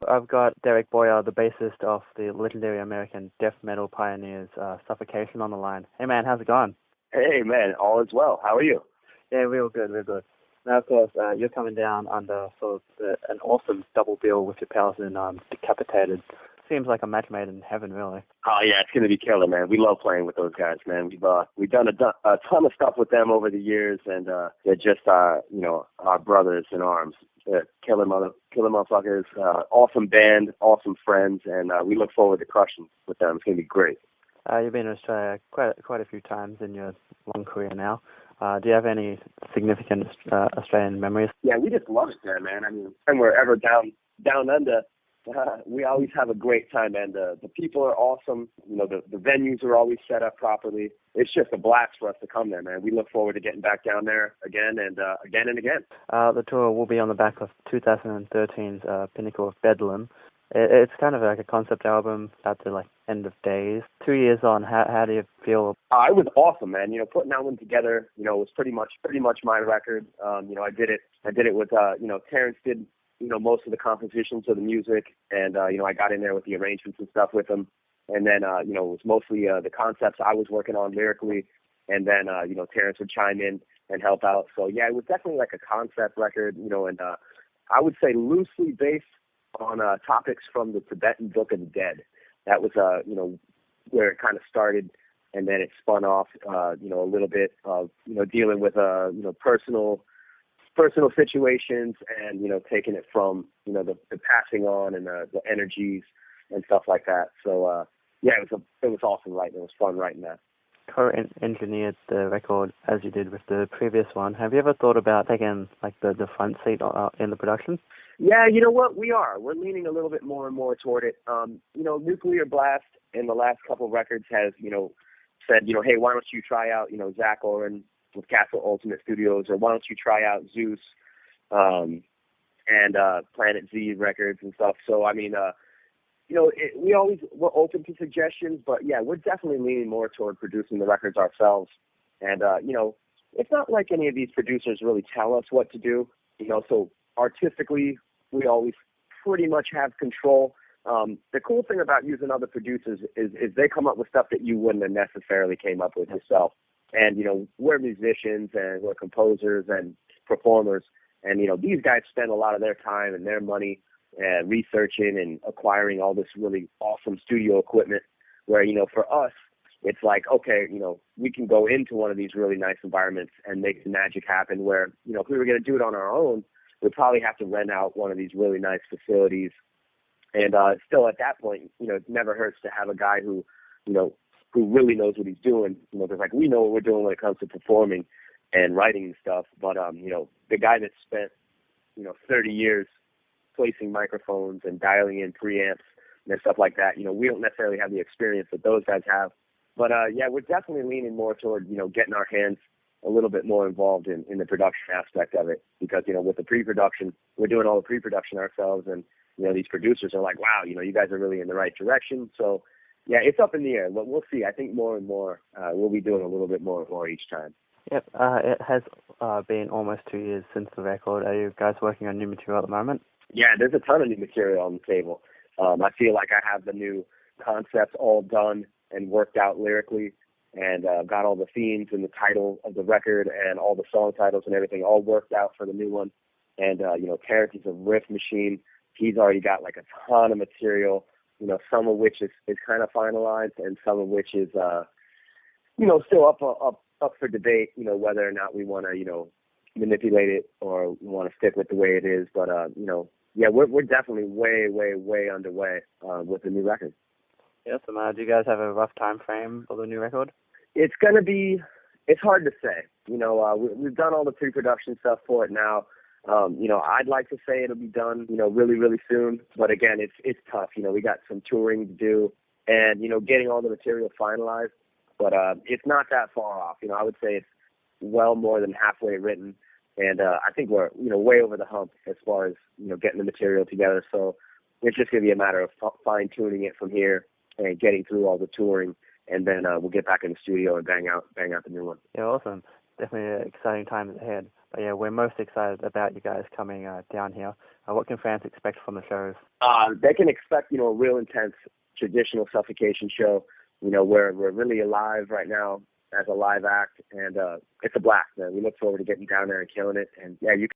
I've got Derek Boyer, the bassist of the legendary American death metal pioneers, Suffocation, on the line. Hey man, how's it going? Hey man, all is well. How are you? Yeah, real good, real good. Now, of course, you're coming down under sort of an awesome double bill with your pals in Decapitated. Seems like a match made in heaven, really. Oh yeah, it's gonna be killer, man. We love playing with those guys, man. We've done a ton of stuff with them over the years, and they're just our brothers in arms. They're killer motherfuckers. Awesome band, awesome friends, and we look forward to crushing with them. It's gonna be great. You've been in Australia quite a few times in your long career now. Do you have any significant Australian memories? Yeah, we just love it there, man. I mean, when we're ever down under, we always have a great time, and the people are awesome. You know, the venues are always set up properly. It's just a blast for us to come there, man. We look forward to getting back down there again and again and again. The tour will be on the back of 2013's Pinnacle of Bedlam. It's kind of like a concept album at the end of days. 2 years on, how do you feel? It was awesome, man. You know, putting that one together, was pretty much my record. I did it with Terrence did most of the compositions of the music, and I got in there with the arrangements and stuff with him. And then it was mostly the concepts I was working on lyrically, and then Terrence would chime in and help out. So yeah, it was definitely like a concept record, and I would say loosely based on topics from the Tibetan Book of the Dead. That was where it kind of started, and then it spun off a little bit of dealing with personal situations, and taking it from the passing on and the energies and stuff like that. So yeah, it was awesome writing. It was fun writing that. Co-engineered the record as you did with the previous one. Have you ever thought about taking the front seat in the production? Yeah, you know what? We're leaning a little bit more and more toward it. Nuclear Blast in the last couple of records has said hey, why don't you try out Zach Oren with Castle Ultimate Studios, or why don't you try out Zeus and Planet Z Records and stuff. So I mean, we're open to suggestions, but yeah, we're definitely leaning more toward producing the records ourselves. And it's not like any of these producers really tell us what to do. So artistically, we always pretty much have control. The cool thing about using other producers is they come up with stuff that you wouldn't have necessarily came up with yourself. And, we're musicians and we're composers and performers. And, these guys spend a lot of their time and their money researching and acquiring all this really awesome studio equipment where, for us, it's like, okay, we can go into one of these really nice environments and make the magic happen where, if we were going to do it on our own, we'd probably have to rent out one of these really nice facilities. And still at that point, it never hurts to have a guy who really knows what he's doing, because we know what we're doing when it comes to performing and writing and stuff. But, the guy that spent, 30 years placing microphones and dialing in preamps and stuff like that, we don't necessarily have the experience that those guys have. But, yeah, we're definitely leaning more toward, getting our hands a little bit more involved in the production aspect of it. Because, with the pre-production, we're doing all the pre-production ourselves. And, these producers are like, wow, you guys are really in the right direction. So, yeah, it's up in the air. But we'll see. I think more and more we'll be doing a little bit more and more each time. Yep. It has been almost 2 years since the record. Are you guys working on new material at the moment? Yeah, there's a ton of new material on the table. I feel like I have the new concepts all done and worked out lyrically, and got all the themes and the title of the record and all the song titles and everything all worked out for the new one. And, Terrence is a riff machine. He's already got like a ton of material, some of which is kind of finalized and some of which is, still up for debate, whether or not we want to, manipulate it or we want to stick with the way it is. But, yeah, we're definitely way, way, way underway with the new record. Yes, do you guys have a rough time frame for the new record? It's hard to say. We've done all the pre-production stuff for it now. I'd like to say it'll be done, really, really soon. But again, it's tough. We got some touring to do and, getting all the material finalized. But it's not that far off. I would say it's well more than halfway written. And I think we're, way over the hump as far as, getting the material together. So it's just going to be a matter of fine-tuning it from here and getting through all the touring. And then we'll get back in the studio and bang out the new one. Yeah, awesome. definitely exciting times ahead. But yeah, we're most excited about you guys coming down here. What can fans expect from the shows? They can expect, a real intense traditional Suffocation show. We're really alive right now as a live act, and it's a blast, man. We look forward to getting down there and killing it. And yeah, you